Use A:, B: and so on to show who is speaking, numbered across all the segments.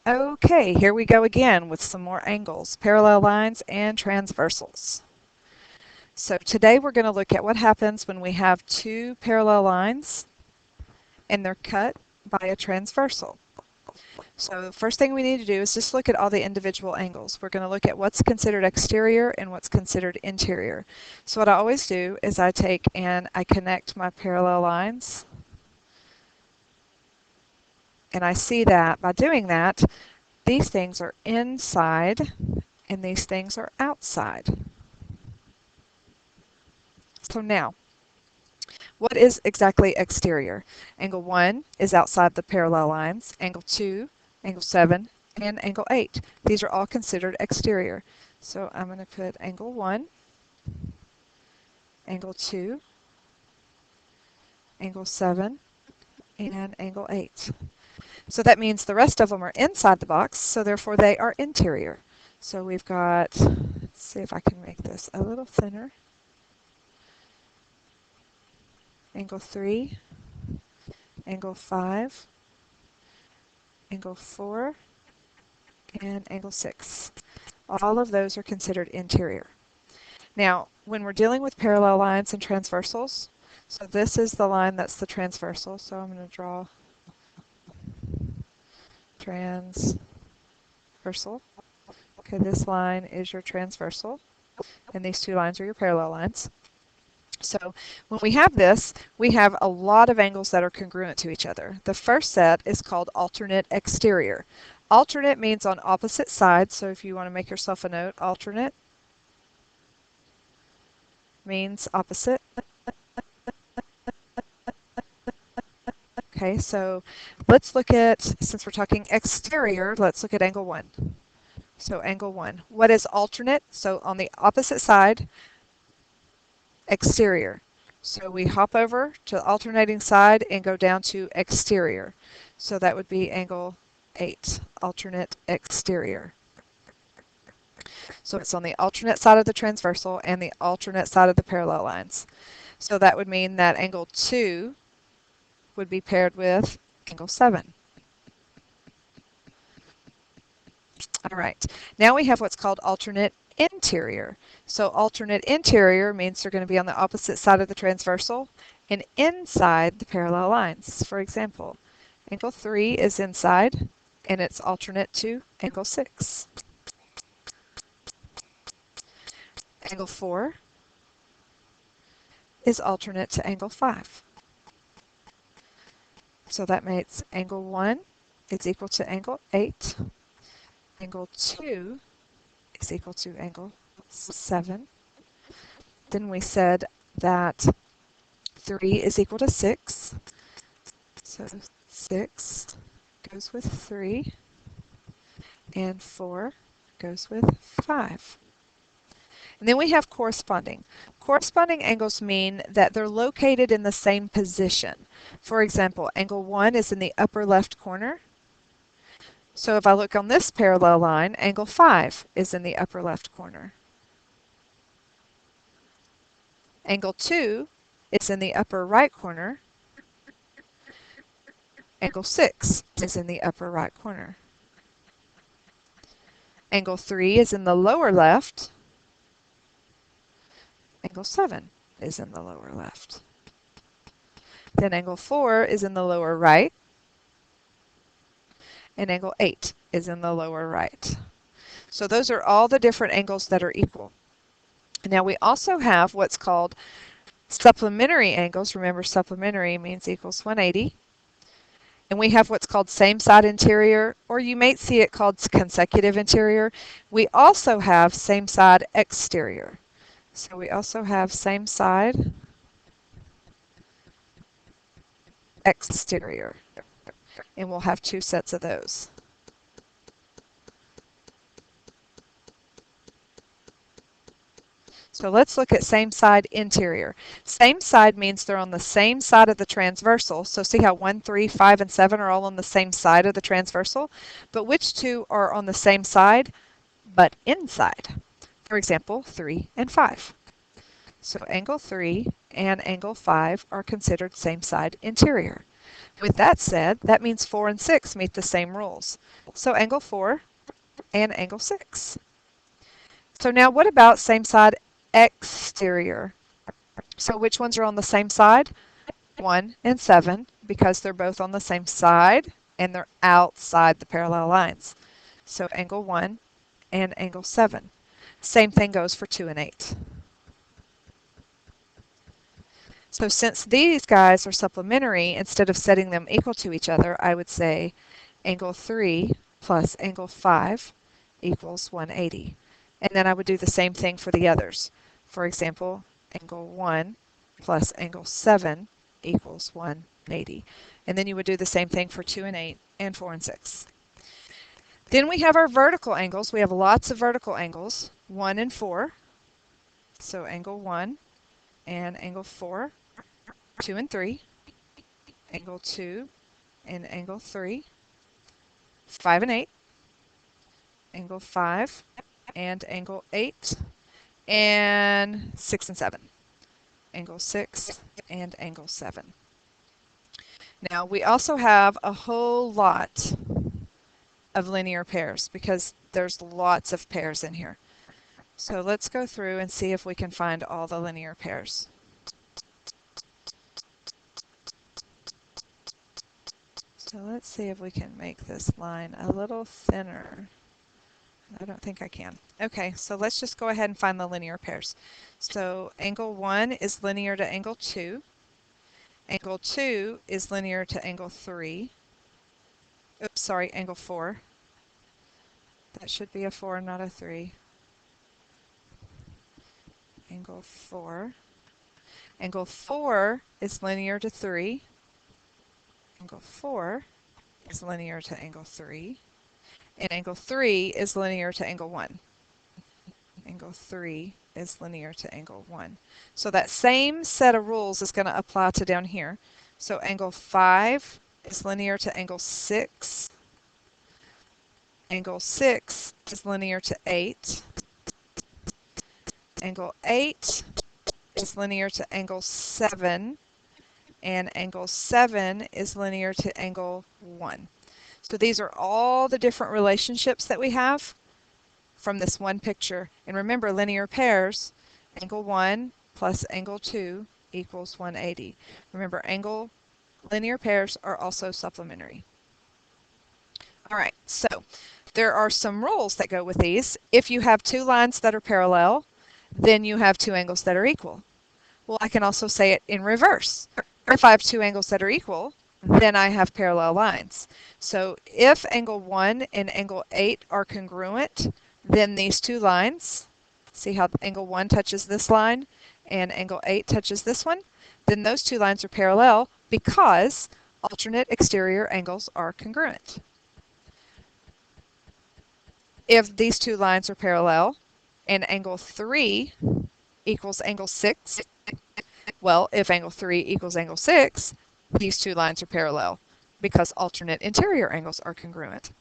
A: Okay, here we go again with some more angles, parallel lines, and transversals. So today we're going to look at what happens when we have two parallel lines and they're cut by a transversal. So the first thing we need to do is just look at all the individual angles. We're going to look at what's considered exterior and what's considered interior. So what I always do is I take and I connect my parallel lines. And I see that by doing that, these things are inside and these things are outside. So now, what is exactly exterior? Angle 1 is outside the parallel lines, angle 2, angle 7, and angle 8. These are all considered exterior. So I'm going to put angle 1, angle 2, angle 7, and angle 8. So that means the rest of them are inside the box, so therefore they are interior. So we've got, let's see if I can make this a little thinner. Angle 3, angle 5, angle 4, and angle 6. All of those are considered interior. Now, when we're dealing with parallel lines and transversals, so this is the line that's the transversal, so I'm going to draw transversal. Okay, this line is your transversal, and these two lines are your parallel lines. So when we have this, we have a lot of angles that are congruent to each other. The first set is called alternate exterior. Alternate means on opposite sides, so if you want to make yourself a note, alternate means opposite. Okay, so let's look at, since we're talking exterior, let's look at angle 1. So angle 1. What is alternate? So on the opposite side, exterior. So we hop over to the alternating side and go down to exterior. So that would be angle 8, alternate exterior. So it's on the alternate side of the transversal and the alternate side of the parallel lines. So that would mean that angle 2 would be paired with angle 7. All right, now we have what's called alternate interior. So alternate interior means they're going to be on the opposite side of the transversal and inside the parallel lines. For example, angle 3 is inside and it's alternate to angle 6. Angle 4 is alternate to angle 5. So that makes angle 1 is equal to angle 8. Angle 2 is equal to angle 7. Then we said that 3 is equal to 6. So 6 goes with 3, and 4 goes with 5. And then we have corresponding. Corresponding angles mean that they're located in the same position. For example, angle 1 is in the upper left corner. So if I look on this parallel line, angle 5 is in the upper left corner. Angle 2 is in the upper right corner. Angle 6 is in the upper right corner. Angle 3 is in the lower left. Angle 7 is in the lower left. Then angle 4 is in the lower right. And angle 8 is in the lower right. So those are all the different angles that are equal. Now we also have what's called supplementary angles. Remember, supplementary means equals 180. And we have what's called same side interior, or you may see it called consecutive interior. We also have same side exterior. So we also have same side exterior. And we'll have two sets of those. So let's look at same side interior. Same side means they're on the same side of the transversal. So see how 1, 3, 5, and 7 are all on the same side of the transversal? But which two are on the same side but inside? For example, 3 and 5. So angle 3 and angle 5 are considered same side interior. With that said, that means 4 and 6 meet the same rules. So angle 4 and angle 6. So now what about same side exterior? So which ones are on the same side? 1 and 7, because they're both on the same side and they're outside the parallel lines. So angle 1 and angle 7. Same thing goes for 2 and 8. So since these guys are supplementary, instead of setting them equal to each other, I would say angle 3 plus angle 5 equals 180. And then I would do the same thing for the others. For example, angle 1 plus angle 7 equals 180. And then you would do the same thing for 2 and 8 and 4 and 6. Then we have our vertical angles. We have lots of vertical angles, 1 and 4. So angle 1 and angle 4, 2 and 3, angle 2 and angle 3, 5 and 8, angle 5 and angle 8, and 6 and 7, angle 6 and angle 7. Now we also have a whole lot of linear pairs because there's lots of pairs in here. So let's go through and see if we can find all the linear pairs. So let's see if we can make this line a little thinner. I don't think I can. Okay, so let's just go ahead and find the linear pairs. So angle 1 is linear to angle 2. Angle 2 is linear to angle 3. Oops, sorry, angle 4. That should be a 4, not a 3. Angle 4. Angle 4 is linear to 3. Angle 4 is linear to angle 3. And angle 3 is linear to angle 1. Angle 3 is linear to angle 1. So that same set of rules is going to apply to down here. So angle 5 is linear to angle 6. Angle 6 is linear to 8. Angle 8 is linear to angle 7. And angle 7 is linear to angle 1. So these are all the different relationships that we have from this one picture. And remember, linear pairs, angle 1 plus angle 2 equals 180. Remember, linear pairs are also supplementary. All right, so there are some rules that go with these. If you have two lines that are parallel, then you have two angles that are equal. Well, I can also say it in reverse. If I have two angles that are equal, then I have parallel lines. So if angle 1 and angle 8 are congruent, then these two lines, see how angle 1 touches this line and angle 8 touches this one, then those two lines are parallel because alternate exterior angles are congruent. If these two lines are parallel and angle 3 equals angle 6, well, if angle 3 equals angle 6, these two lines are parallel because alternate interior angles are congruent.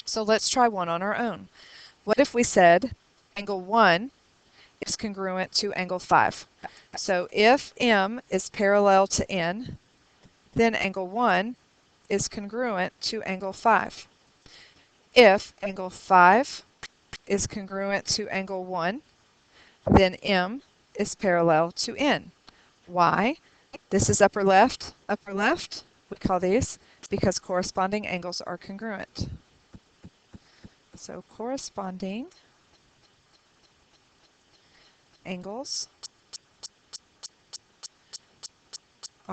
A: So let's try one on our own. What if we said angle 1 is congruent to angle 5? So if M is parallel to N, then angle 1 is congruent to angle 5. If angle 5 is congruent to angle 1, then M is parallel to N. Why? This is upper left, we call these, because corresponding angles are congruent. So corresponding angles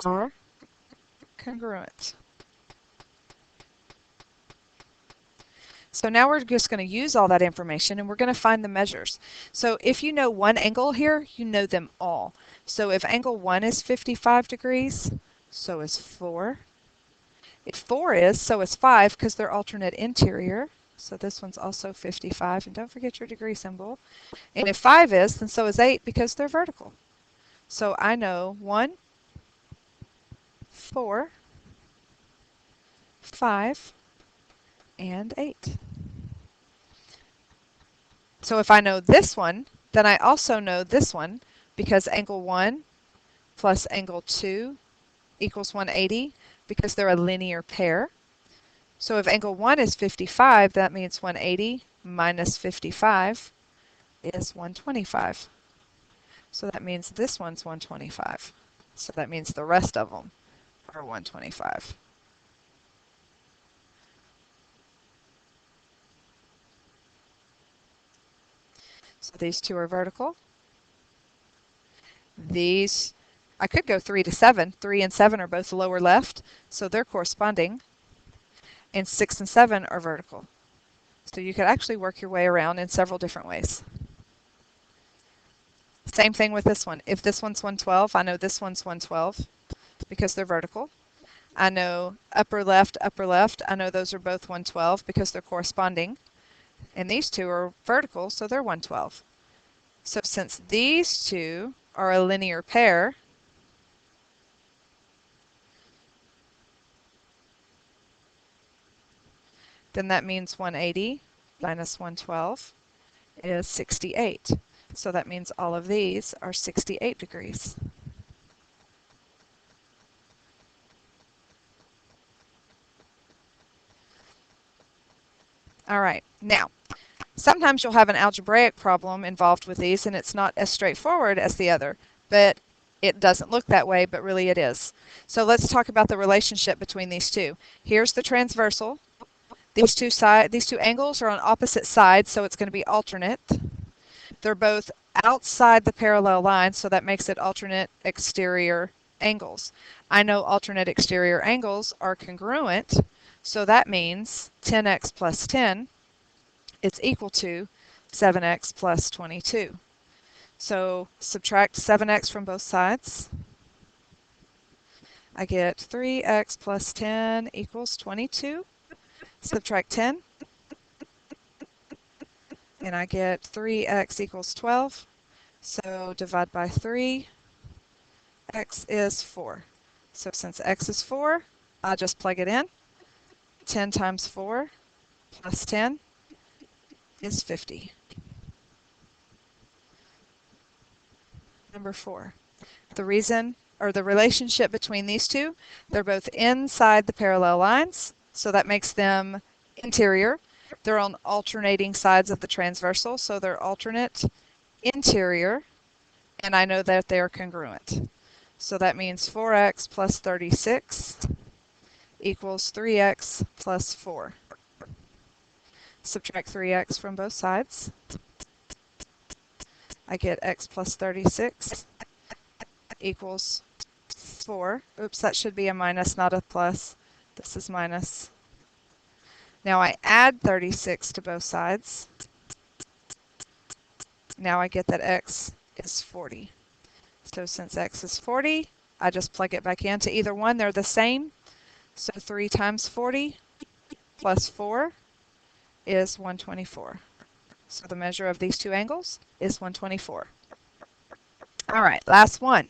A: are congruent. So now we're just going to use all that information and we're going to find the measures. So if you know one angle here, you know them all. So if angle 1 is 55 degrees, so is 4. If 4 is, so is 5 because they're alternate interior. So this one's also 55. And don't forget your degree symbol. And if 5 is, then so is 8 because they're vertical. So I know 1, 4, 5, and 8. So if I know this one, then I also know this one because angle 1 plus angle 2 equals 180. because they're a linear pair. So if angle 1 is 55, that means 180 minus 55 is 125. So that means this one's 125. So that means the rest of them are 125. So these two are vertical. These, I could go 3 to 7. 3 and 7 are both lower left, so they're corresponding. And 6 and 7 are vertical. So you could actually work your way around in several different ways. Same thing with this one. If this one's 112, I know this one's 112 because they're vertical. I know upper left, I know those are both 112 because they're corresponding. And these two are vertical, so they're 112. So since these two are a linear pair, then that means 180 minus 112 is 68. So that means all of these are 68 degrees. All right, now, sometimes you'll have an algebraic problem involved with these, and it's not as straightforward as the other, but it doesn't look that way, but really it is. So let's talk about the relationship between these two. Here's the transversal. These two angles are on opposite sides, so it's going to be alternate. They're both outside the parallel line, so that makes it alternate exterior angles. I know alternate exterior angles are congruent, so that means 10x plus 10 is equal to 7x plus 22. So subtract 7x from both sides. I get 3x plus 10 equals 22. Subtract 10. And I get 3x equals 12. So divide by 3. X is 4. So since x is 4, I'll just plug it in. 10 times 4 plus 10 is 50. Number 4. The reason, or the relationship between these two, they're both inside the parallel lines, so that makes them interior. They're on alternating sides of the transversal, so they're alternate interior, and I know that they are congruent. So that means 4x plus 36 equals 3x plus 4. Subtract 3x from both sides. I get x plus 36 equals 4. Oops, that should be a minus, not a plus. This is minus. Now I add 36 to both sides. Now I get that x is 40. So since x is 40, I just plug it back into either one. They're the same. So 3 times 40 plus 4 is 124. So the measure of these two angles is 124. All right, last one.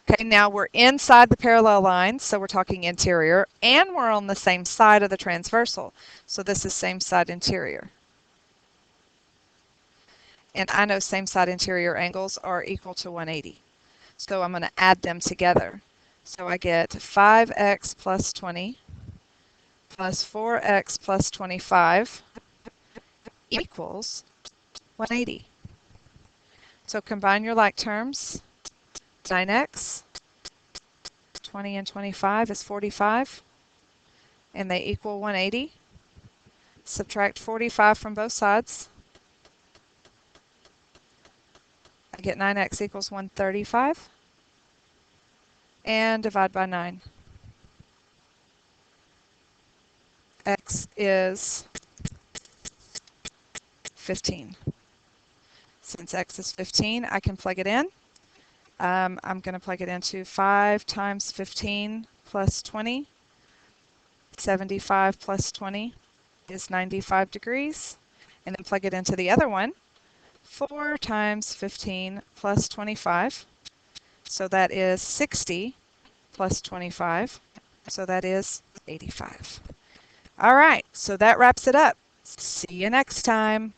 A: Okay, now we're inside the parallel lines, so we're talking interior, and we're on the same side of the transversal. So this is same side interior. And I know same side interior angles are equal to 180. So I'm going to add them together. So I get 5x plus 20 plus 4x plus 25 equals 180. So combine your like terms. 9x, 20 and 25 is 45, and they equal 180. Subtract 45 from both sides. I get 9x equals 135, and divide by 9. X is 15. Since x is 15, I can plug it in. I'm going to plug it into 5 times 15 plus 20. 75 plus 20 is 95 degrees. And then plug it into the other one. 4 times 15 plus 25. So that is 60 plus 25. So that is 85. All right, so that wraps it up. See you next time.